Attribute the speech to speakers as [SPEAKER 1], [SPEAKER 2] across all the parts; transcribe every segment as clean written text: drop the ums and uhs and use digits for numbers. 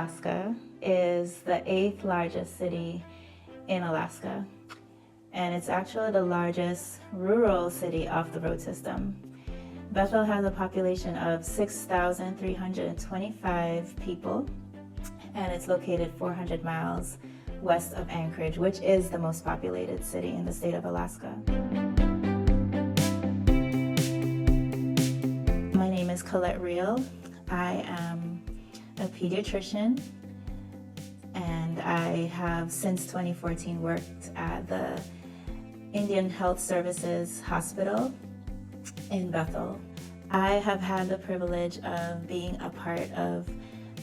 [SPEAKER 1] Alaska is the 8th largest city in Alaska, and it's actually the largest rural city off the road system. Bethel has a population of 6,325 people, and it's located 400 miles west of Anchorage, which is the most populated city in the state of Alaska. My name is Colette Reahl. I am a pediatrician, and I have since 2014 worked at the Indian Health Services Hospital in Bethel. I have had the privilege of being a part of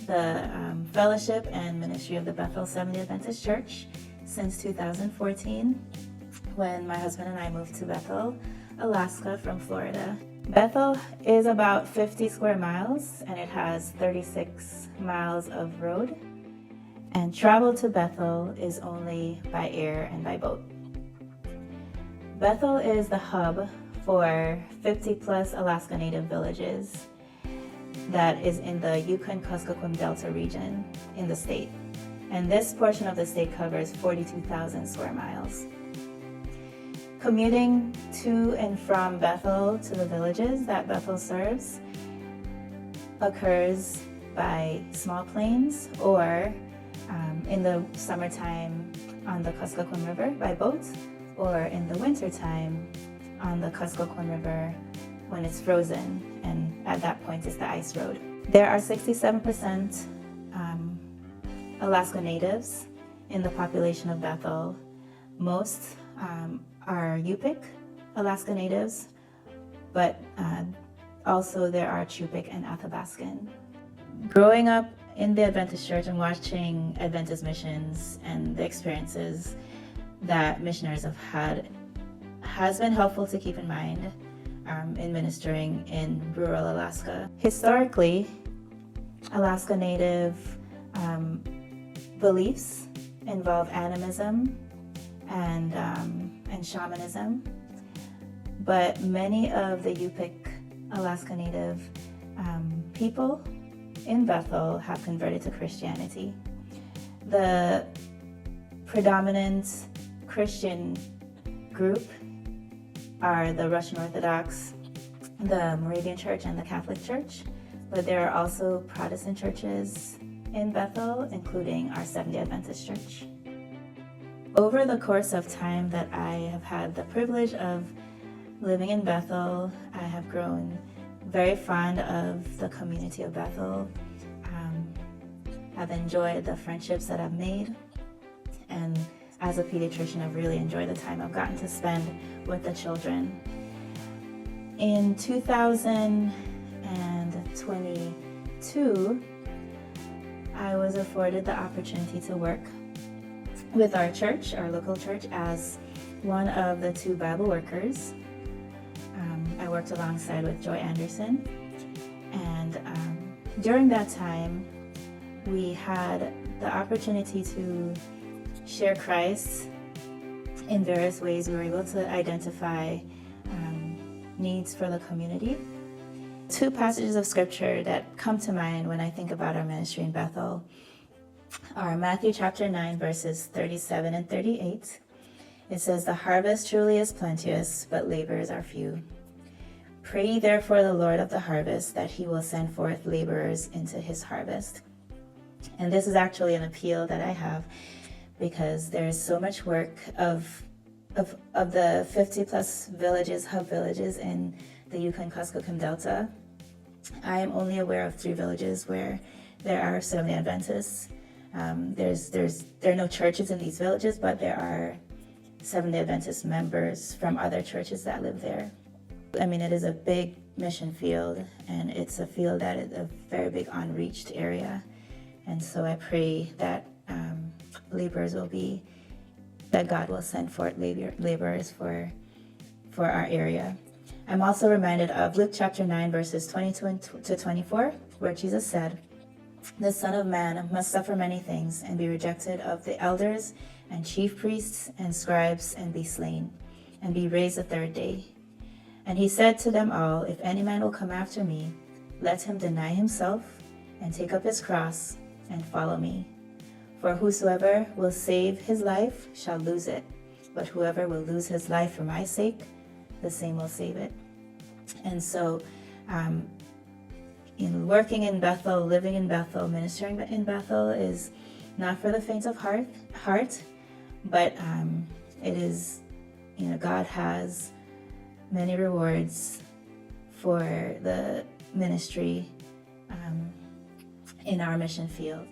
[SPEAKER 1] the fellowship and ministry of the Bethel Seventh-day Adventist Church since 2014, when my husband and I moved to Bethel, Alaska from Florida. Bethel is about 50 square miles, and it has 36 miles of road, and travel to Bethel is only by air and by boat. Bethel is the hub for 50 plus Alaska Native villages that is in the Yukon-Kuskokwim Delta region in the state. And this portion of the state covers 42,000 square miles. Commuting to and from Bethel to the villages that Bethel serves occurs by small planes or in the summertime on the Kuskokwim River by boat, or in the wintertime on the Kuskokwim River when it's frozen, and at that point it's the ice road. There are 67% Alaska Natives in the population of Bethel. Most are Yupik Alaska Natives, but also there are Chupik and Athabaskan. Growing up in the Adventist Church and watching Adventist missions and the experiences that missionaries have had has been helpful to keep in mind in ministering in rural Alaska. Historically, Alaska Native beliefs involve animism and shamanism, but many of the Yupik Alaska Native people in Bethel have converted to Christianity. The predominant Christian group are the Russian Orthodox, the Moravian Church, and the Catholic Church, but there are also Protestant churches in Bethel, including our Seventh-day Adventist Church. Over the course of time that I have had the privilege of living in Bethel, I have grown very fond of the community of Bethel. I've enjoyed the friendships that I've made, and as a pediatrician, I've really enjoyed the time I've gotten to spend with the children. In 2022, I was afforded the opportunity to work with our church, our local church, as one of the 2 Bible workers. I worked alongside with Joy Anderson, and during that time, we had the opportunity to share Christ in various ways. We were able to identify needs for the community. 2 passages of scripture that come to mind when I think about our ministry in Bethel are Matthew chapter 9, verses 37 and 38. It says, "The harvest truly is plenteous, but laborers are few. Pray ye therefore the Lord of the harvest that he will send forth laborers into his harvest." And this is actually an appeal that I have, because there is so much work of the 50 plus villages, hub villages in the Yukon-Kuskokwim Delta. I am only aware of 3 villages where there are Seventh-day Adventists. There are no churches in these villages, but there are Seventh-day Adventist members from other churches that live there. I mean, it is a big mission field, and it's a field that is a very big unreached area. And so I pray that laborers will be, that God will send forth laborers for our area. I'm also reminded of Luke chapter 9, verses 22 to 24, where Jesus said, "The Son of Man must suffer many things and be rejected of the elders and chief priests and scribes and be slain, and be raised the 3rd day. And he said to them all, If any man will come after me, let him deny himself and take up his cross and follow me. For whosoever will save his life shall lose it, but whoever will lose his life for my sake, the same will save it. And so, working in Bethel, living in Bethel, ministering in Bethel is not for the faint of heart, but it is, God has many rewards for the ministry in our mission field.